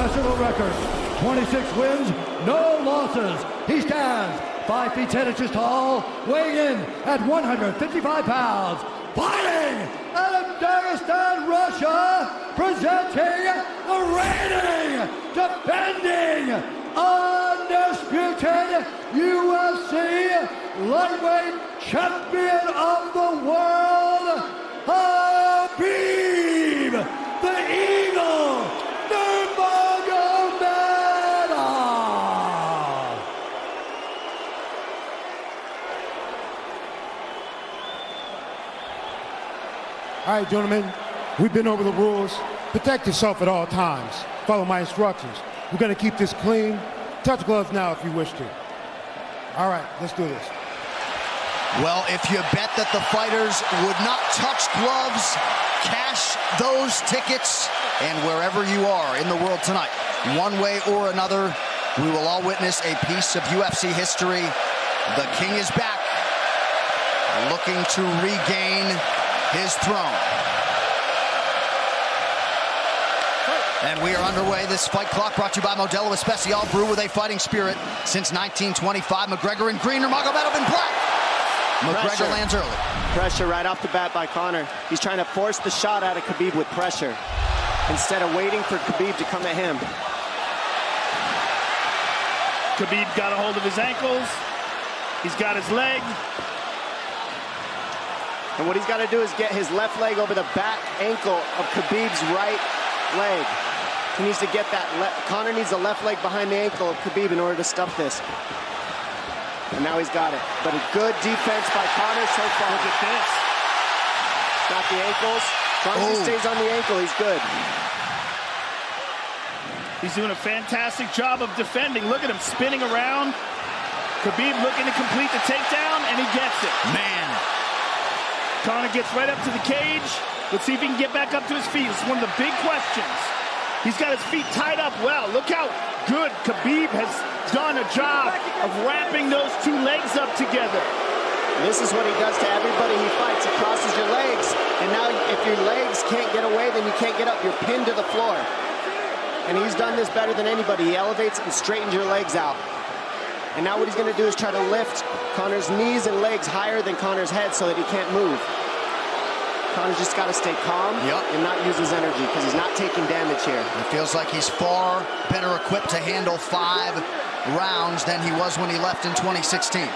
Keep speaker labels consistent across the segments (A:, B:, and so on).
A: professional record, 26 wins, no losses. He stands 5 feet 10 inches tall, weighing in at 155 pounds. Fighting out of Dagestan, Russia, presenting the reigning, defending, undisputed UFC lightweight champion of the world, Khabib, the Eagle Nurmagomedov.
B: All right, gentlemen, we've been over the rules. Protect yourself at all times. Follow my instructions. We're gonna keep this clean. Touch gloves now if you wish to. All right, let's do this.
C: Well, if you bet that the fighters would not touch gloves, cash those tickets, and wherever you are in the world tonight, one way or another, we will all witness a piece of UFC history. The King is back, looking to regain his throne. And we are underway. This fight clock brought to you by Modelo Especial, brew with a fighting spirit since 1925. McGregor in green, Nurmagomedov in black. McGregor lands early.
D: Pressure right off the bat by Conor. He's trying to force the shot out of Khabib with pressure instead of waiting for Khabib to come at him.
E: Khabib got a hold of his ankles. He's got his leg.
D: And what he's got to do is get his left leg over the back ankle of Khabib's right leg. He needs to get that. Conor needs the left leg behind the ankle of Khabib in order to stop this. And now he's got it. But a good defense by Conor so far.
E: Look at this.
D: Got the ankles. As long as he stays on the ankle, he's good.
E: He's doing a fantastic job of defending. Look at him spinning around. Khabib looking to complete the takedown, and he gets it.
C: Man.
E: Conor gets right up to the cage. Let's see if he can get back up to his feet. It's one of the big questions. He's got his feet tied up well. Look how good Khabib has done a job of wrapping those two legs up together.
D: This is what he does to everybody he fights. He crosses your legs, and now if your legs can't get away, then you can't get up. You're pinned to the floor. And he's done this better than anybody. He elevates and straightens your legs out. And now what he's going to do is try to lift Conor's knees and legs higher than Conor's head so that he can't move. Conor's just got to stay calm and not use his energy because he's not taking damage here.
C: It feels like he's far better equipped to handle 5 rounds than he was when he left in 2016.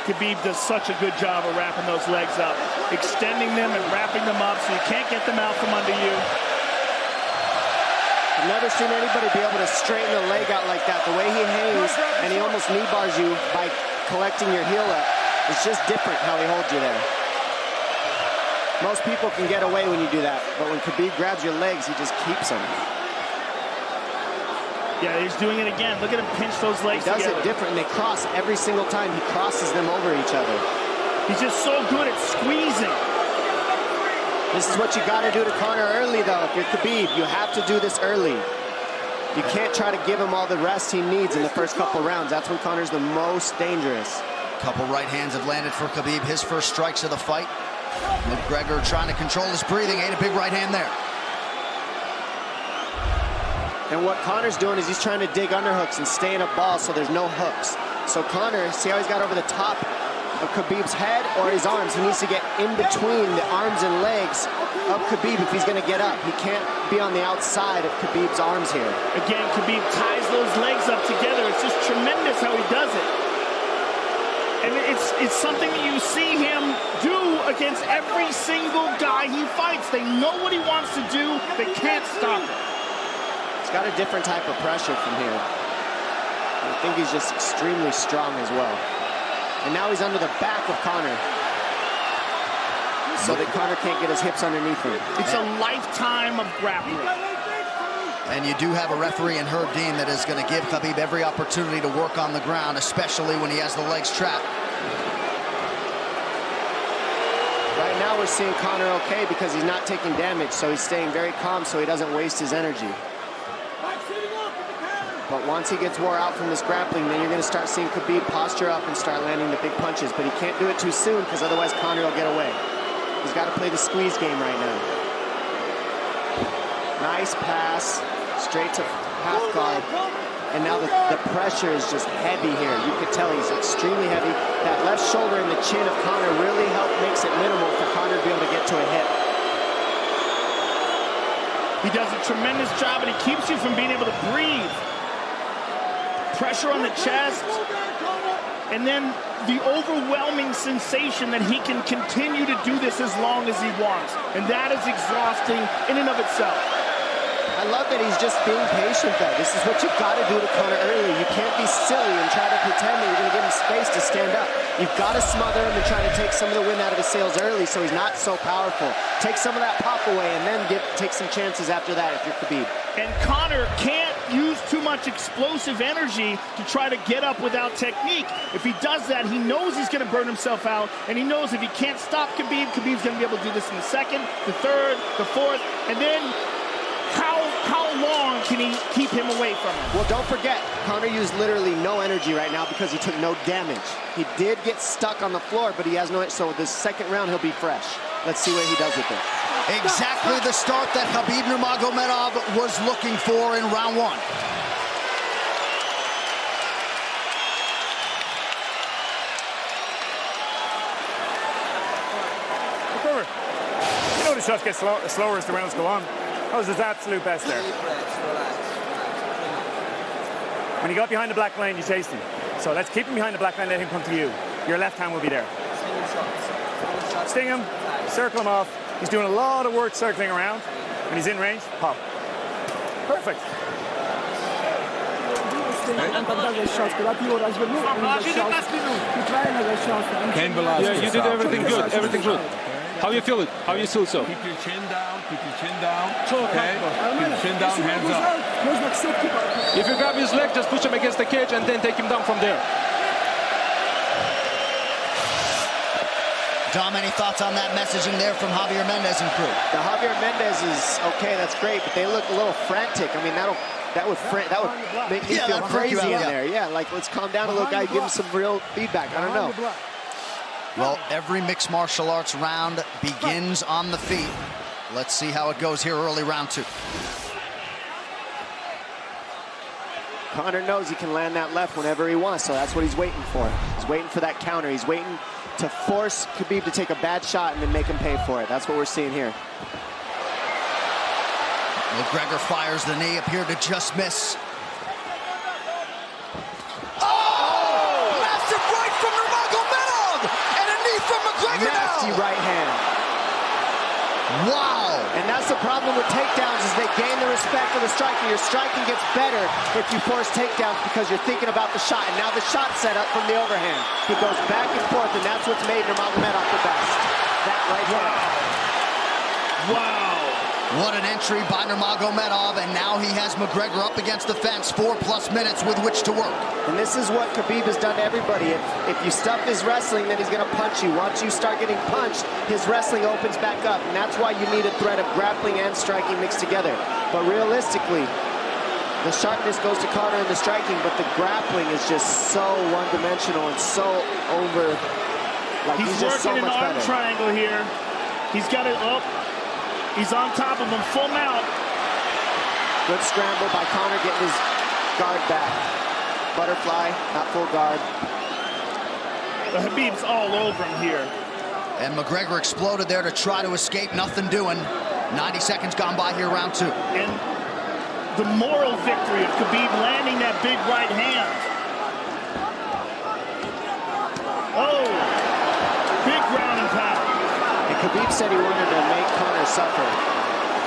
E: Khabib does such a good job of wrapping those legs up, extending them and wrapping them up so you can't get them out from under you.
D: I've never seen anybody be able to straighten a leg out like that. The way he hangs and he almost knee bars you by collecting your heel up. It's just different how he holds you there. Most people can get away when you do that, but when Khabib grabs your legs, he just keeps them.
E: Yeah, he's doing it again. Look at him pinch those legs together.
D: He does it different, and they cross every single time. He crosses them over each other.
E: He's just so good at squeezing.
D: This is what you got to do to Conor early, though. If you're Khabib, you have to do this early. You can't try to give him all the rest he needs in the first couple rounds. That's when Conor's the most dangerous.
C: Couple right hands have landed for Khabib. His first strikes of the fight. McGregor trying to control his breathing. Ate a big right hand there.
D: And what Conor's doing is he's trying to dig underhooks and stay in a ball so there's no hooks. So Conor, see how he's got over the top of Khabib's head or his arms? He needs to get in between the arms and legs of Khabib if he's going to get up. He can't be on the outside of Khabib's arms here.
E: Again, Khabib ties those legs up together. It's just tremendous how he does it. And it's something that you see him do against every single guy he fights. They know what he wants to do. They can't stop it.
D: He's got a different type of pressure from here. I think he's just extremely strong as well. And now he's under the back of Conor, so that Conor can't get his hips underneath him.
E: It's a lifetime of grappling.
C: And you do have a referee in Herb Dean that is going to give Khabib every opportunity to work on the ground, especially when he has the legs trapped.
D: Right now we're seeing Conor okay because he's not taking damage, so he's staying very calm so he doesn't waste his energy. But once he gets wore out from this grappling, then you're going to start seeing Khabib posture up and start landing the big punches. But he can't do it too soon because otherwise Conor will get away. He's got to play the squeeze game right now. Nice pass, straight to half guard. And now the pressure is just heavy here. You can tell he's extremely heavy. That left shoulder and the chin of Conor really makes it minimal for Conor to be able to get to a hit.
E: He does a tremendous job, and he keeps you from being able to breathe. Pressure on the chest, and then the overwhelming sensation that he can continue to do this as long as he wants. And that is exhausting in and of itself.
D: I love that he's just being patient, though. This is what you've got to do to Conor early. You can't be silly and try to pretend that you're going to give him space to stand up. You've got to smother him and try to take some of the wind out of his sails early so he's not so powerful. Take some of that pop away and then take some chances after that if you're Khabib. And
E: Conor can't use too much explosive energy to try to get up without technique. If he does that, he knows he's going to burn himself out, and he knows if he can't stop Khabib, Khabib's going to be able to do this in the second, the third, the fourth, and then how long can he keep him away from him?
D: Well, don't forget, Conor used literally no energy right now because he took no damage. He did get stuck on the floor, but he has no, so this second round he'll be fresh. Let's see what he does with it.
C: Exactly the start that Khabib Nurmagomedov was looking for in round one.
F: You know the shots get slower as the rounds go on. That was his absolute best there. When he got behind the black line, you chased him. So let's keep him behind the black line, let him come to you. Your left hand will be there. Sting him, circle him off. He's doing a lot of work circling around. When he's in range, pop. Perfect.
G: Yeah, you did everything good, everything good. How you feel it? How you feel so?
H: Keep your chin down, keep your chin down. Okay? Keep your chin down, hands up.
G: If you grab his leg, just push him against the cage and then take him down from there.
C: Dom, any thoughts on that messaging there from Javier Mendez and crew?
D: The Javier Mendez is okay, that's great, but they look a little frantic. I mean, that would make me feel crazy in there. Yeah, like, let's calm down a little guy, give him some real feedback. I don't know.
C: Well, every mixed martial arts round begins on the feet. Let's see how it goes here early round two.
D: Conor knows he can land that left whenever he wants, so that's what he's waiting for. He's waiting for that counter. He's waiting to force Khabib to take a bad shot and then make him pay for it. That's what we're seeing here.
C: McGregor fires the knee, appeared to just miss.
D: Nasty right hand.
C: Wow.
D: And that's the problem with takedowns is they gain the respect of the striker. Your striking gets better if you force takedowns because you're thinking about the shot. And now the shot's set up from the overhand. He goes back and forth, and that's what's made Nurmagomedov the best. That right hand.
E: Wow.
C: What an entry by Nurmagomedov, and now he has McGregor up against the fence, 4+ minutes with which to work.
D: And this is what Khabib has done to everybody. If you stuff his wrestling, then he's going to punch you. Once you start getting punched, his wrestling opens back up, and that's why you need a threat of grappling and striking mixed together. But realistically, the sharpness goes to Conor in the striking, but the grappling is just so one-dimensional and so over. Like
E: he's
D: just
E: working
D: so much
E: an arm
D: better.
E: triangle here. He's got it up. He's on top of him, full mount.
D: Good scramble by Conor, getting his guard back. Butterfly, not full guard.
E: The Khabib's all over him here.
C: And McGregor exploded there to try to escape, nothing doing. 90 seconds gone by here, round two.
E: And the moral victory of Khabib landing that big right hand. Oh, big ground and pound.
D: And Khabib said he wanted to make Conor suffer.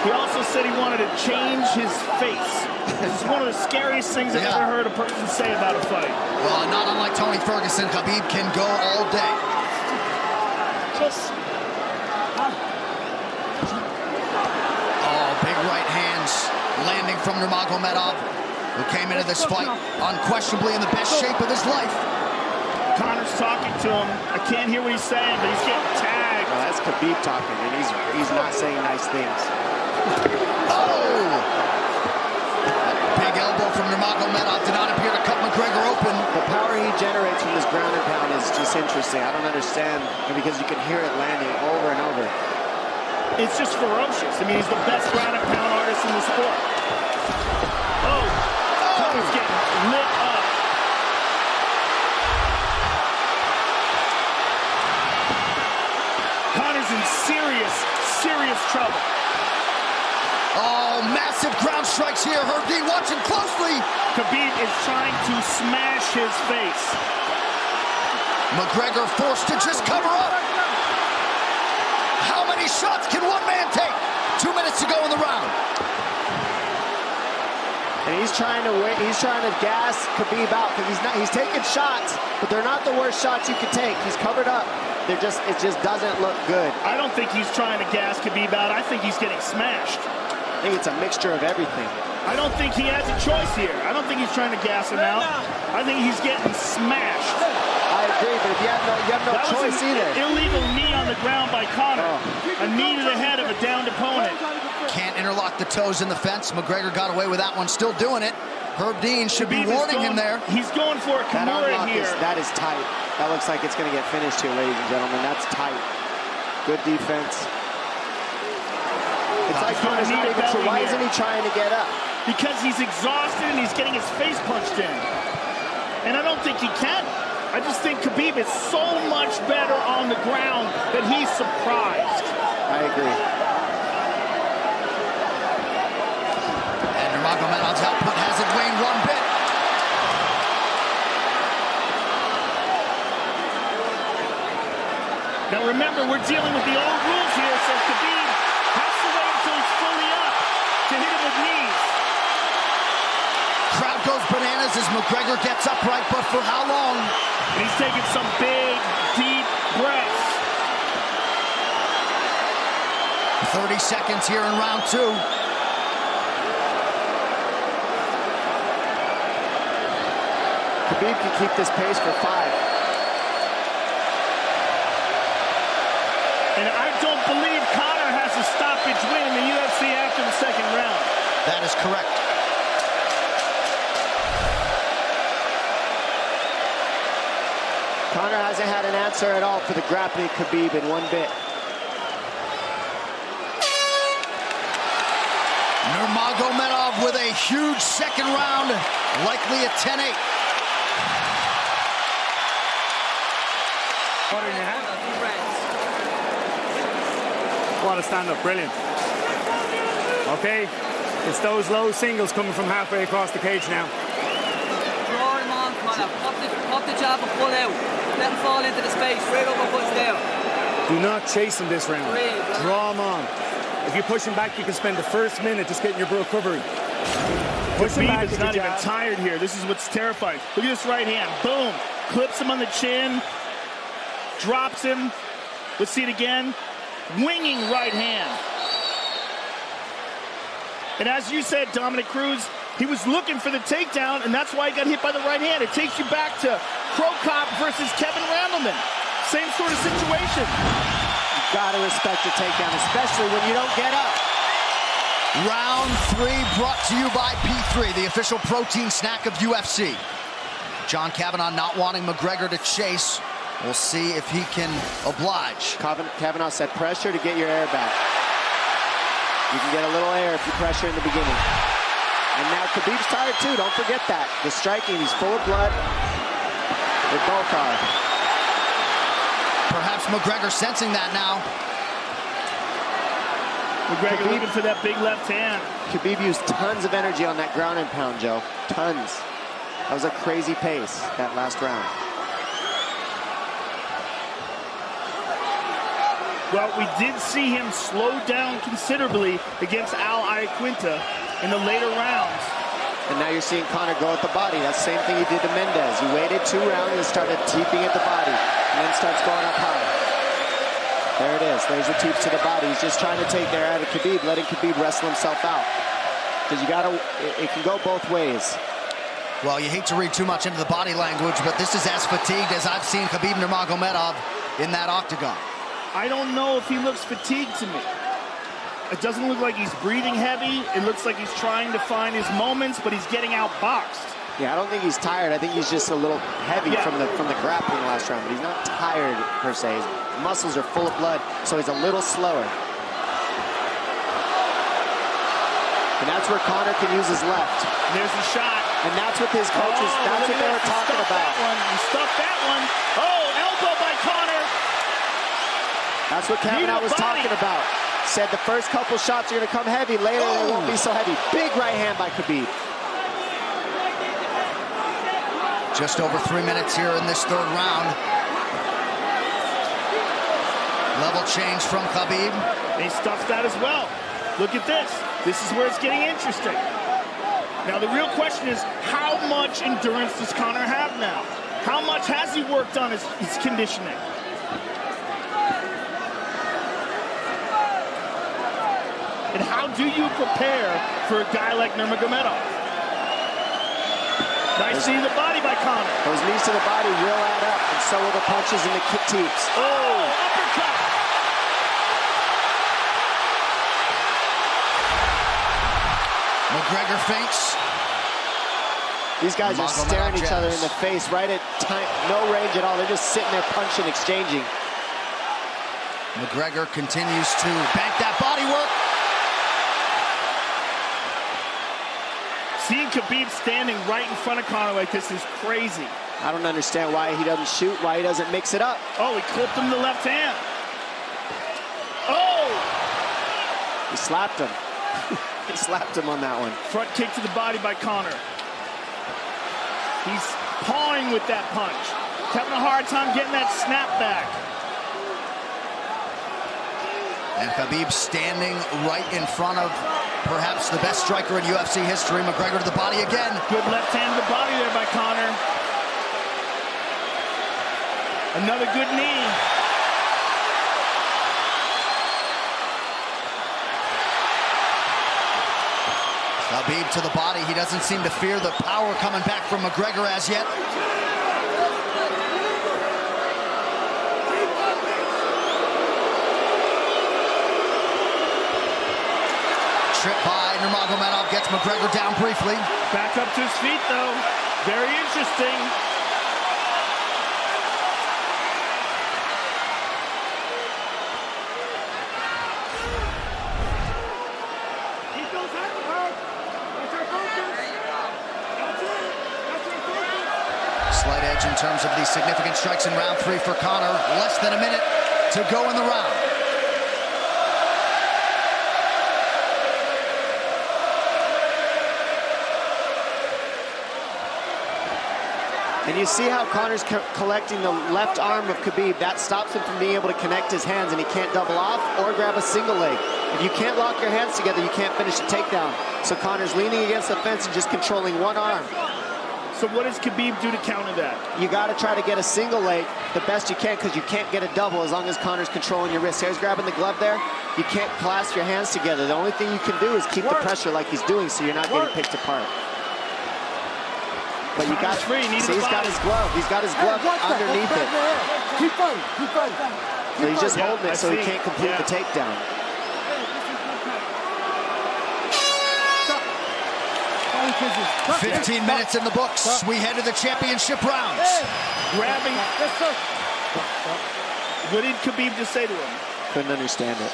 E: He also said he wanted to change his face. This is one of the scariest things I've ever heard a person say about a fight.
C: Well, not unlike Tony Ferguson, Khabib can go all day. Oh, big right hands landing from Nurmagomedov, who came into this fight unquestionably in the best shape of his life.
E: Conor's talking to him. I can't hear what he's saying, but he's getting tagged.
D: Well, that's Khabib talking, and he's not saying nice things.
C: Oh! Big elbow from Nurmagomedov did not appear to cut McGregor open.
D: The power he generates from this ground and pound is just interesting. I don't understand, because you can hear it landing over and over.
E: It's just ferocious. I mean, he's the best ground and pound artist in the sport. Oh, Conor's getting lit up. Conor's in serious trouble.
C: Oh, massive ground strikes here. Herb Dean watching closely.
E: Khabib is trying to smash his face.
C: McGregor forced to just cover up. How many shots can one man take? 2 minutes to go in the round.
D: And he's trying to gas Khabib out, because he's taking shots, but they're not the worst shots you could take. He's covered up. It just doesn't look good.
E: I don't think he's trying to gas Khabib out. I think he's getting smashed.
D: I think it's a mixture of everything.
E: I don't think he has a choice here. I don't think he's trying to gas him out. I think he's getting smashed.
D: I agree, but if you have no choice either.
E: Illegal knee on the ground by Conor. A knee to the head of a downed opponent.
C: Can't interlock the toes in the fence. McGregor got away with that one, still doing it. Herb Dean should be warning him there.
E: He's going for a Kimura here.
D: That is tight. That looks like it's going to get finished here, ladies and gentlemen. That's tight. Good defense. It's like Conor's not even sure. Why isn't he trying to get up?
E: Because he's exhausted and he's getting his face punched in. And I don't think he can. I just think Khabib is so much better on the ground that he's surprised.
D: I agree.
C: And Nurmagomedov's output hasn't waned one bit.
E: Now remember, we're dealing with the old rules here, so Khabib has to wait until he's fully up to hit him with knees.
C: Crowd goes bananas as McGregor gets upright, but for how long?
E: And he's taking some big, deep breaths.
C: 30 seconds here in round 2.
D: Khabib can keep this pace for 5.
E: And I don't believe Conor has a stoppage win in the UFC after the second round.
C: That is correct.
D: Conor hasn't had an answer at all for the grappling Khabib in one bit.
C: Nurmagomedov with a huge second round, likely a 10-8.
F: What in your hand? What a stand-up, brilliant. Okay, it's those low singles coming from halfway across the cage now.
I: Draw him on, Conor. Pop the jab and pull out. Let him fall into the space, right over push down.
F: Do not chase him this round. Draw him on. If you push him back, you can spend the first minute just getting your recovery.
E: Push him back. Khabib is not even tired here. This is what's terrifying. Look at this right hand. Boom. Clips him on the chin. Drops him. Let's see it again. Winging right hand. And as you said, Dominic Cruz, he was looking for the takedown, and that's why he got hit by the right hand. It takes you back to Pro Cop versus Kevin Randleman. Same sort of situation.
D: You gotta respect the takedown, especially when you don't get up.
C: Round 3 brought to you by P3, the official protein snack of UFC. John Kavanagh not wanting McGregor to chase. We'll see if he can oblige.
D: Kavanagh said pressure to get your air back. You can get a little air if you pressure in the beginning. And now Khabib's tired too, don't forget that. The striking, he's full of blood. They both are.
C: Perhaps McGregor sensing that now.
E: McGregor looking for that big left hand.
D: Khabib used tons of energy on that ground and pound, Joe. Tons. That was a crazy pace, that last round.
E: Well, we did see him slow down considerably against Al Iaquinta in the later rounds.
D: And now you're seeing Conor go at the body. That's the same thing he did to Mendez. He waited 2 rounds and started teeping at the body, and then starts going up high. There it is. There's the teeps to the body. He's just trying to take their out of Khabib, letting Khabib wrestle himself out. Because you gotta, it can go both ways.
C: Well, you hate to read too much into the body language, but this is as fatigued as I've seen Khabib Nurmagomedov in that octagon.
E: I don't know if he looks fatigued to me. It doesn't look like he's breathing heavy. It looks like he's trying to find his moments, but he's getting outboxed.
D: Yeah, I don't think he's tired. I think he's just a little heavy from the grappling last round, but he's not tired per se. His muscles are full of blood, so he's a little slower. And that's where Conor can use his left.
E: There's a shot.
D: And that's what his coaches, that's what they were talking about.
E: He stuffed that one. Oh, elbow by Conor.
D: That's what Kavanaugh was talking about. Said the first couple shots are going to come heavy. Later, they won't be so heavy. Big right hand by Khabib.
C: Just over 3 minutes here in this third round. Level change from Khabib.
E: He stuffed that as well. Look at this. This is where it's getting interesting. Now, the real question is, how much endurance does Conor have now? How much has he worked on his conditioning? And how do you prepare for a guy like Nurmagomedov? Nice knee to the body by Conor.
D: Those knees to the body will add up, and so will the punches and the kick teeps.
E: Oh, uppercut.
C: McGregor feints.
D: These guys are staring each other in the face right at time, no range at all. They're just sitting there punching, exchanging.
C: McGregor continues to bank that body work.
E: Seeing Khabib standing right in front of Conor like this is crazy.
D: I don't understand why he doesn't shoot, why he doesn't mix it up.
E: Oh, he clipped him the left hand. Oh!
D: He slapped him. He slapped him on that one.
E: Front kick to the body by Conor. He's pawing with that punch. Having a hard time getting that snap back.
C: And Khabib standing right in front of perhaps the best striker in UFC history. McGregor to the body again.
E: Good left hand to the body there by Conor. Another good knee.
C: Khabib to the body. He doesn't seem to fear the power coming back from McGregor as yet. Trip by Nurmagomedov gets McGregor down briefly.
E: Back up to his feet, though. Very interesting.
C: Slight edge in terms of the significant strikes in round 3 for Conor. Less than a minute to go in the round.
D: And you see how Conor's collecting the left arm of Khabib. That stops him from being able to connect his hands, and he can't double off or grab a single leg. If you can't lock your hands together, you can't finish a takedown. So Conor's leaning against the fence and just controlling one arm.
E: So what does Khabib do to counter that?
D: You got to try to get a single leg the best you can, because you can't get a double as long as Conor's controlling your wrist. He's grabbing the glove there. You can't clasp your hands together. The only thing you can do is keep the pressure like he's doing, so you're not getting picked apart. But you got, see, he's got his glove. He's got his glove underneath it.
B: Keep fighting, keep fighting.
D: So he's just holding it so he can't complete the takedown.
C: Hey. 15 minutes in the books. We head to the championship rounds.
E: Grabbing. What did Khabib just say to him?
D: Couldn't understand it.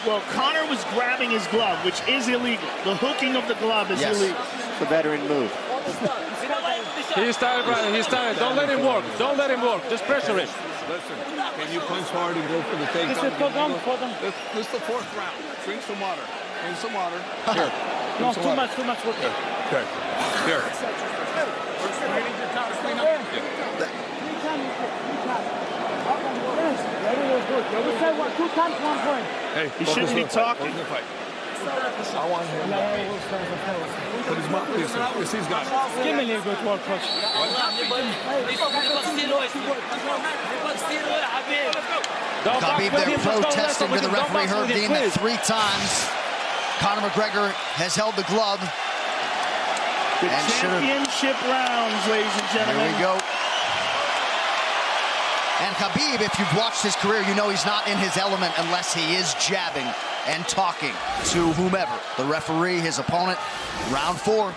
E: Well, Conor was grabbing his glove, which is illegal. The hooking of the glove is illegal.
D: The veteran move.
G: He's tired, brother. He's tired. Don't let him work. Don't let him work. Just pressure him.
H: Listen, can you punch hard and go for the takedown? This is the 4th round. Drink some water. Drink some water.
G: Here.
E: No, too much work.
H: Okay. Here.
E: Hey, he shouldn't be talking.
H: I want him. Put his mouth. Yes, he's got it.
E: Give me a good work, coach.
C: Khabib there protesting to the referee. Heard deemed that 3 times. Conor McGregor has held the glove.
E: The championship rounds, ladies and gentlemen.
C: Here we go. And Khabib, if you've watched his career, you know he's not in his element unless he is jabbing and talking to whomever. The referee, his opponent. Round 4.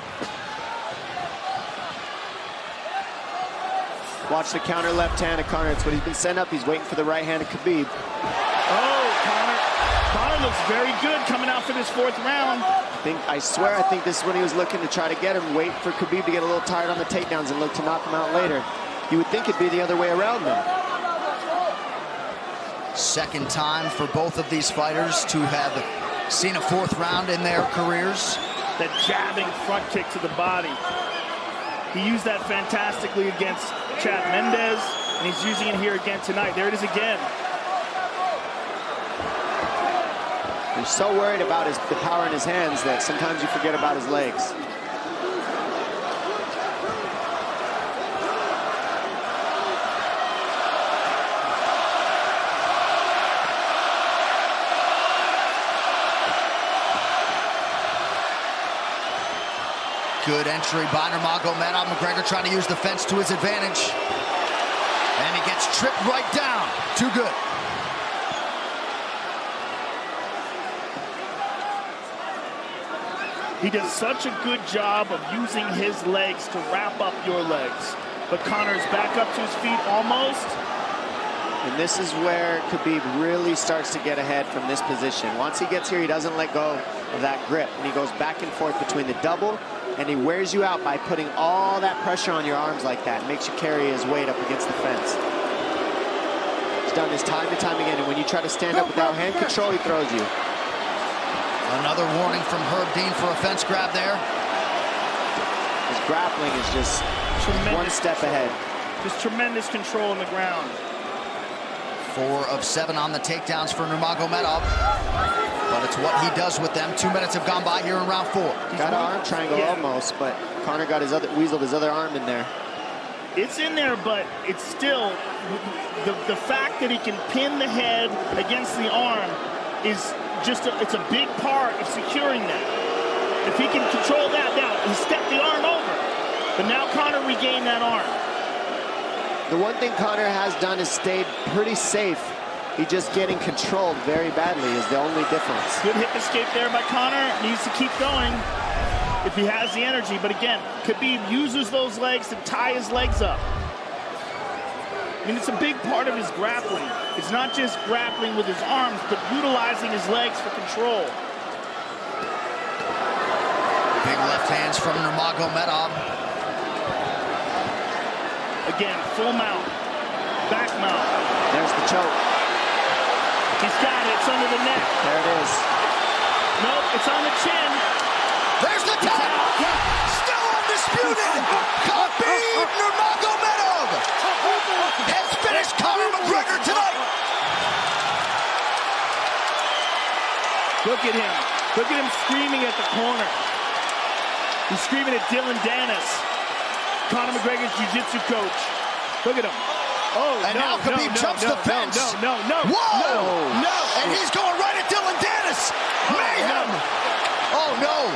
D: Watch the counter left hand of Conor. It's what he's been setting up. He's waiting for the right hand of Khabib.
E: Oh, Conor looks very good coming out for this 4th round.
D: I swear, I think this is when he was looking to try to get him, wait for Khabib to get a little tired on the takedowns and look to knock him out later. You would think it'd be the other way around, though.
C: Second time for both of these fighters to have seen a 4th round in their careers.
E: That jabbing front kick to the body. He used that fantastically against Chad Mendes, and he's using it here again tonight. There it is again.
D: He's so worried about the power in his hands that sometimes you forget about his legs.
C: Good entry by Nurmagomedov. McGregor trying to use the fence to his advantage. And he gets tripped right down. Too good.
E: He does such a good job of using his legs to wrap up your legs. But Conor's back up to his feet almost.
D: And this is where Khabib really starts to get ahead from this position. Once he gets here, he doesn't let go of that grip. And he goes back and forth between the double, and he wears you out by putting all that pressure on your arms like that. Makes you carry his weight up against the fence. He's done this time and time again. And when you try to stand up without hand control, he throws you.
C: Another warning from Herb Dean for a fence grab there.
D: His grappling is just one step ahead.
E: Just tremendous control on the ground.
C: 4 of 7 on the takedowns for Nurmagomedov. But it's what he does with them. 2 minutes have gone by here in round 4.
D: Got an arm triangle almost, but Conor got weaseled his other arm in there.
E: It's in there, but it's still the fact that he can pin the head against the arm is just it's a big part of securing that. If he can control that, now he stepped the arm over, but now Conor regained that arm.
D: The one thing Conor has done is stayed pretty safe. He just getting controlled very badly is the only difference.
E: Good hip escape there by Conor. Needs to keep going if he has the energy. But again, Khabib uses those legs to tie his legs up. I mean, it's a big part of his grappling. It's not just grappling with his arms, but utilizing his legs for control.
C: Big left hands from Nurmagomedov.
E: Again, full mount, back mount.
D: There's the choke.
E: He's got it, it's under the neck.
D: There it is.
E: Nope, it's on the chin.
C: There's the tap. Still undisputed. Khabib Nurmagomedov has finished Conor McGregor tonight.
E: Look at him. Look at him screaming at the corner. He's screaming at Dylan Dennis, Conor McGregor's jiu-jitsu coach. Look at him. Oh,
C: and now Khabib jumps the fence.
E: No.
C: Whoa! No! And he's going right at Dylan Dennis. Mayhem! Oh, no.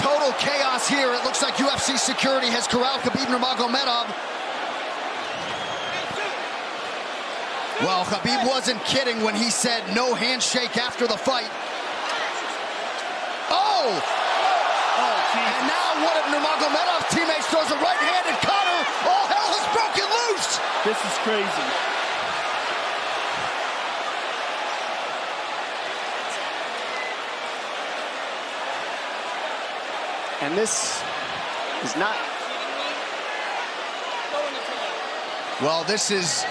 C: Total chaos here. It looks like UFC security has corralled Khabib Nurmagomedov. Well, Khabib wasn't kidding when he said no handshake after the fight. Oh! And now one of Nurmagomedov's teammates throws a right hand at Conor. All hell has broken loose.
E: This is crazy.
D: And this is not...
C: Well, this is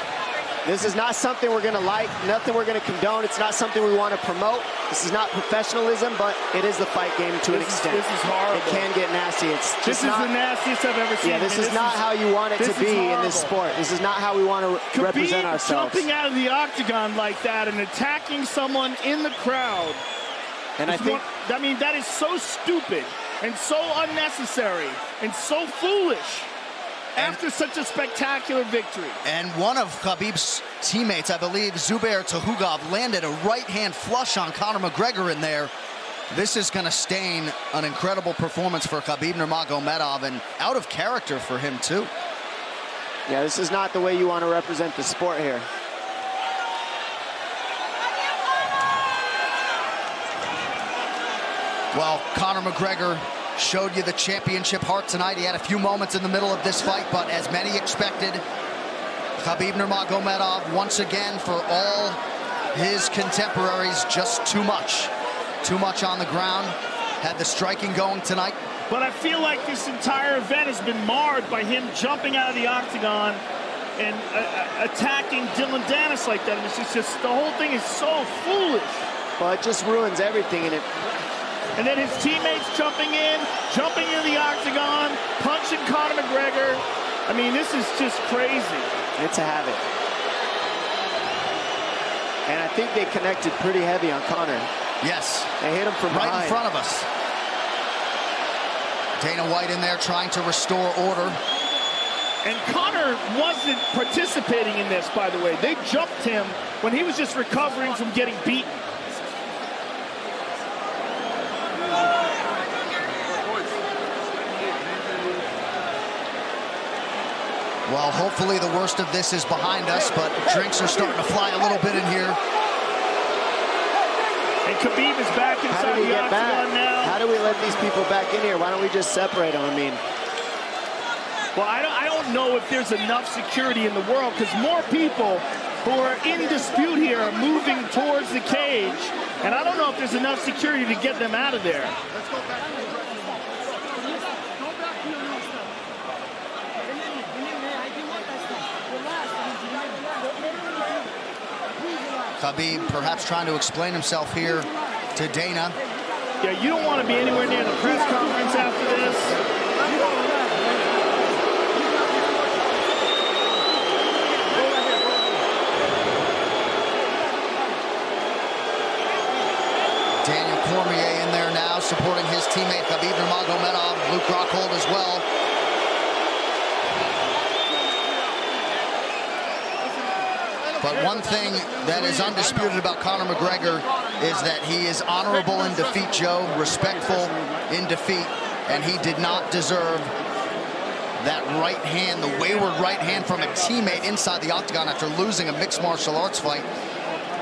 D: not something we're going to like, nothing we're going to condone. It's not something we want to promote. This is not professionalism, but it is the fight game to an extent.
E: This is horrible.
D: It can get nasty.
E: This is the nastiest I've ever seen.
D: Yeah, this is not how you want it to be in this sport. This is not how we want to represent ourselves.
E: Jumping out of the octagon like that and attacking someone in the crowd.
D: And I think...
E: I mean, that is so stupid and so unnecessary and so foolish. After such a spectacular victory.
C: And one of Khabib's teammates, I believe, Zubair Tuhugov, landed a right-hand flush on Conor McGregor in there. This is going to stain an incredible performance for Khabib Nurmagomedov, and out of character for him, too.
D: Yeah, this is not the way you want to represent the sport here.
C: Well, Conor McGregor showed you the championship heart tonight. He had a few moments in the middle of this fight, but as many expected, Khabib Nurmagomedov, once again, for all his contemporaries, just too much. Too much on the ground. Had the striking going tonight.
E: But I feel like this entire event has been marred by him jumping out of the octagon and attacking Dylan Dennis like that. And it's just the whole thing is so foolish.
D: Well, it just ruins everything.
E: And then his teammates jumping into the octagon, punching Conor McGregor. I mean, this is just crazy.
D: It's a habit. And I think they connected pretty heavy on Conor.
C: Yes.
D: They hit him from
C: right
D: behind.
C: in front of us. Dana White in there trying to restore order.
E: And Conor wasn't participating in this, by the way. They jumped him when he was just recovering from getting beaten.
C: Well, hopefully the worst of this is behind us, but drinks are starting to fly a little bit in here.
E: And Khabib is back inside the octagon now.
D: How do we let these people back in here? Why don't we just separate them? I mean,
E: well, I don't know if there's enough security in the world, because more people who are in dispute here are moving towards the cage, and I don't know if there's enough security to get them out of there.
H: Let's go back.
C: Khabib perhaps trying to explain himself here to Dana.
E: Yeah, you don't want to be anywhere near the press conference after this.
C: Daniel Cormier in there now, supporting his teammate Khabib Nurmagomedov, Luke Rockhold as well. But one thing that is undisputed about Conor McGregor is that he is honorable in defeat, Joe, respectful in defeat, and he did not deserve that right hand, the wayward right hand from a teammate inside the octagon after losing a mixed martial arts fight.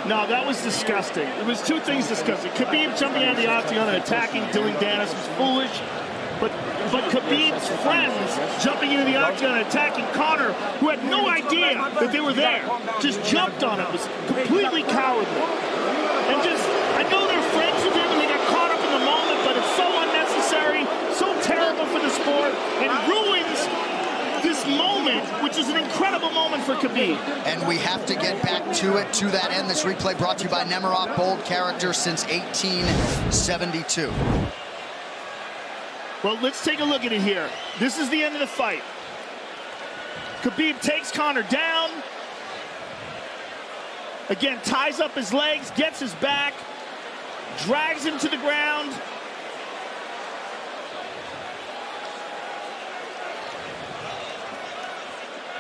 E: No, that was disgusting. It was two things disgusting. Khabib jumping out of the octagon and attacking Dylan Dennis was foolish. But Khabib's friends jumping into the octagon and attacking Conor, who had no idea that they were there, just jumped on him. It was completely cowardly. And just, I know they're friends with him and they got caught up in the moment, but it's so unnecessary, so terrible for the sport, and ruins this moment, which is an incredible moment for Khabib.
C: And we have to get back to it, to that end. This replay brought to you by Nemiroff, bold character since 1872.
E: Well, let's take a look at it here. This is the end of the fight. Khabib takes Conor down. Again, ties up his legs, gets his back, drags him to the ground.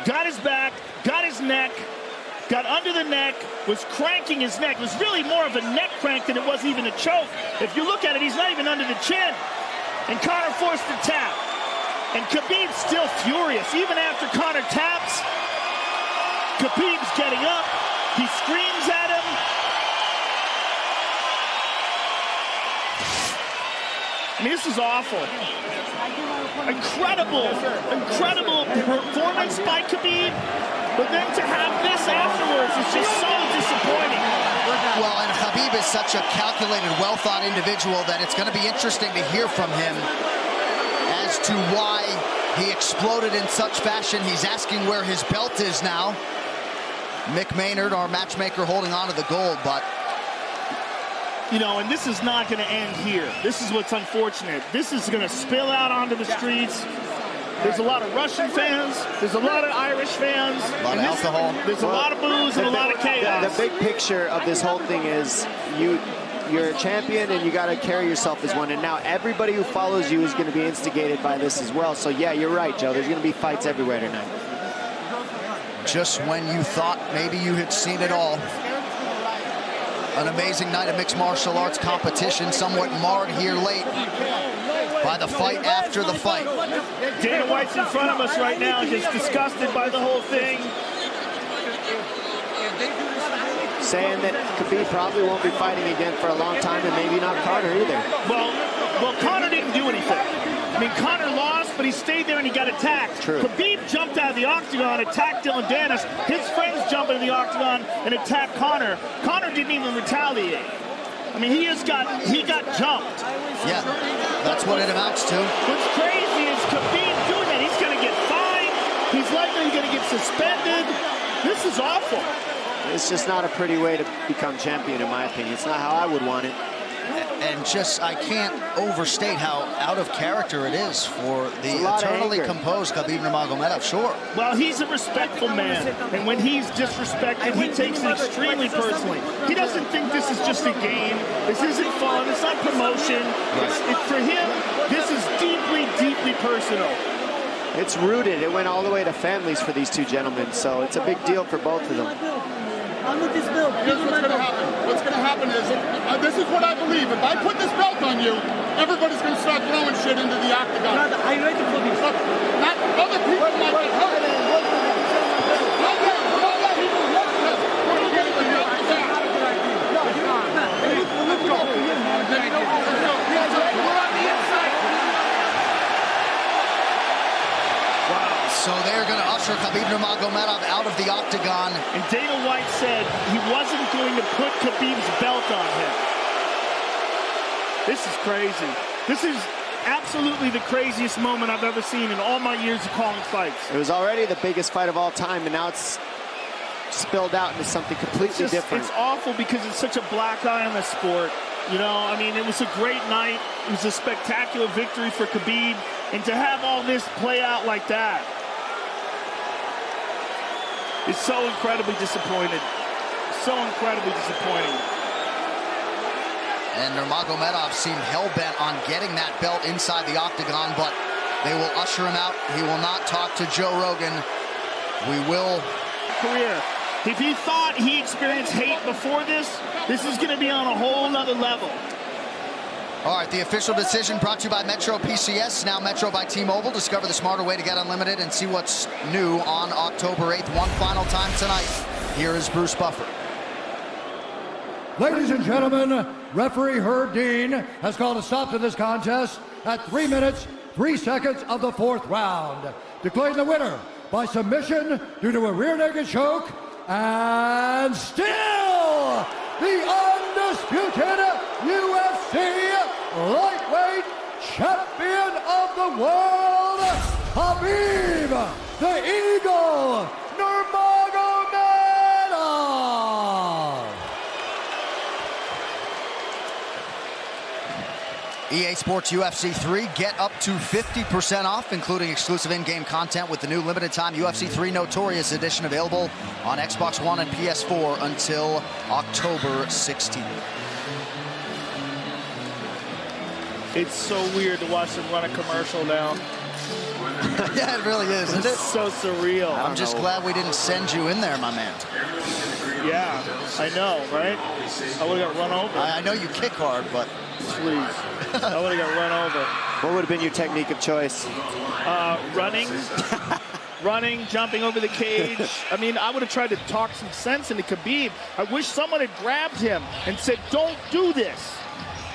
E: Got his back, got his neck, got under the neck, was cranking his neck. It was really more of a neck crank than it was even a choke. If you look at it, he's not even under the chin. And Conor forced the tap. And Khabib's still furious. Even after Conor taps, Khabib's getting up. He screams at him. I mean, this is awful. Incredible performance by Khabib. But then to have this afterwards is just so disappointing.
C: Well, and Khabib is such a calculated, well-thought individual that it's going to be interesting to hear from him as to why he exploded in such fashion. He's asking where his belt is now. Mick Maynard, our matchmaker, holding on to the gold, but...
E: You know, and this is not going to end here. This is what's unfortunate. This is going to spill out onto the streets. There's a lot of Russian fans. There's a lot of Irish fans.
C: A lot of alcohol.
E: There's a lot of booze and a lot of chaos.
D: The big picture of this whole thing is you're a champion and you got to carry yourself as one. And now everybody who follows you is going to be instigated by this as well. So, yeah, you're right, Joe. There's going to be fights everywhere tonight.
C: Just when you thought maybe you had seen it all. An amazing night of mixed martial arts competition, somewhat marred here late by the fight after the fight.
E: Dana White's in front of us right now, just disgusted by the whole thing.
D: Saying that Khabib probably won't be fighting again for a long time, and maybe not Conor either.
E: Well, Well, Conor didn't do anything. I mean, Conor lost, but he stayed there and he got attacked.
D: True.
E: Khabib jumped out of the octagon, attacked Dylan Dennis. His friends jumped into the octagon and attacked Conor. Conor didn't even retaliate. I mean, he got jumped.
C: Yeah, that's what it amounts to.
E: What's crazy is Khabib doing that. He's going to get fined. He's likely going to get suspended. This is awful.
D: It's just not a pretty way to become champion, in my opinion. It's not how I would want it.
C: And just, I can't overstate how out of character it is for the eternally composed Khabib Nurmagomedov, sure.
E: Well, he's a respectful man, and when he's disrespected, he takes it extremely personally. He doesn't think this is just a game. This isn't fun. It's not promotion. For him, this is deeply, deeply personal.
D: It's rooted. It went all the way to families for these two gentlemen, so it's a big deal for both of them.
J: Here's what's going to happen. What's going to happen is, this is what I believe. If I put this belt on you, everybody's going to start throwing shit into the octagon. Are you ready for this? Look, not other people might get hurt.
C: So they're going to usher Khabib Nurmagomedov out of the octagon.
E: And Dana White said he wasn't going to put Khabib's belt on him. This is crazy. This is absolutely the craziest moment I've ever seen in all my years of calling fights.
D: It was already the biggest fight of all time, and now it's spilled out into something completely different.
E: It's awful because it's such a black eye on the sport. You know, I mean, it was a great night. It was a spectacular victory for Khabib. And to have all this play out like that, it's so incredibly disappointed. So incredibly disappointing.
C: And Nurmagomedov seemed hell-bent on getting that belt inside the octagon, but they will usher him out. He will not talk to Joe Rogan. We will...
E: Career. If he thought he experienced hate before this is going to be on a whole nother level.
C: All right, the official decision brought to you by Metro PCS, now Metro by T-Mobile. Discover the smarter way to get unlimited and see what's new on October 8th. One final time tonight. Here is Bruce Buffer.
A: Ladies and gentlemen, referee Herb Dean has called a stop to this contest at 3 minutes, 3 seconds of the 4th round. Declaring the winner by submission due to a rear naked choke, and still the undisputed UFC lightweight champion of the world, Khabib the Eagle Nurmagomedov.
C: EA Sports UFC 3, get up to 50% off, including exclusive in-game content with the new limited-time UFC 3 Notorious Edition available on Xbox One and PS4 until October 16th.
E: It's so weird to watch them run a commercial now.
C: Yeah, it really is, isn't it?
E: It's so surreal.
C: I'm just glad we didn't send you in there, my man.
E: Yeah, I know, right? I would have got run over.
C: I know you kick hard, but...
E: Please. I would have got run over.
D: What would have been your technique of choice?
E: Running. Running, jumping over the cage. I mean, I would have tried to talk some sense into Khabib. I wish someone had grabbed him and said, don't do this.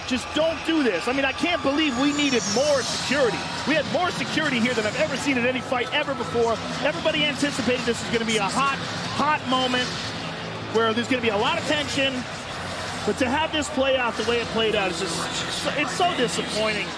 E: Just don't do this. I mean, I can't believe we needed more security. We had more security here than I've ever seen at any fight ever before. Everybody anticipated this was going to be a hot, hot moment where there's going to be a lot of tension. But to have this play out the way it played out is just, it's so disappointing.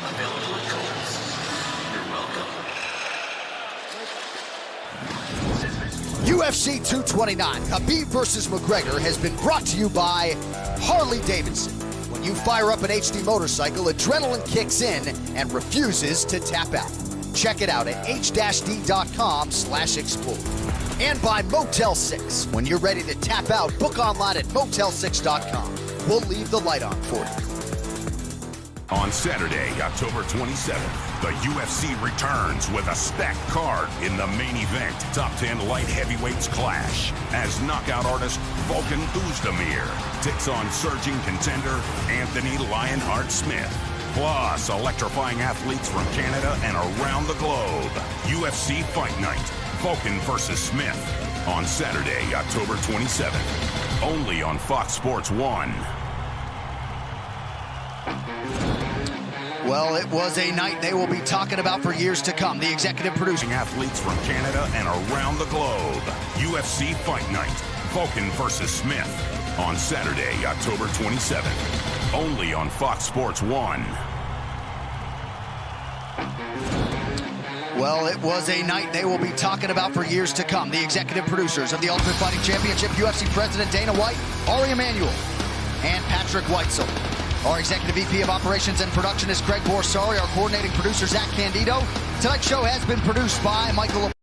C: UFC 229, Khabib versus McGregor has been brought to you by Harley-Davidson. When you fire up an HD motorcycle, adrenaline kicks in and refuses to tap out. Check it out at h-d.com/explore. And by Motel 6. When you're ready to tap out, book online at motel6.com. We'll leave the light on for you.
K: On Saturday, October 27th, the UFC returns with a stacked card in the main event. Top 10 light heavyweights clash as knockout artist Volkan Oezdemir takes on surging contender Anthony Lionheart Smith. Plus, electrifying athletes from Canada and around the globe. UFC Fight Night, Volkan versus Smith. On Saturday, October 27th. Only on Fox Sports 1.
C: Well, it was a night they will be talking about for years to come. The executive producing
K: athletes from Canada and around the globe. UFC Fight Night. Vulcan versus Smith on Saturday, October 27th. Only on Fox Sports 1.
C: Well, it was a night they will be talking about for years to come. The executive producers of the Ultimate Fighting Championship, UFC President Dana White, Ari Emanuel, and Patrick Weitzel. Our Executive VP of Operations and Production is Greg Borsari. Our coordinating producer, Zach Candido. Tonight's show has been produced by Michael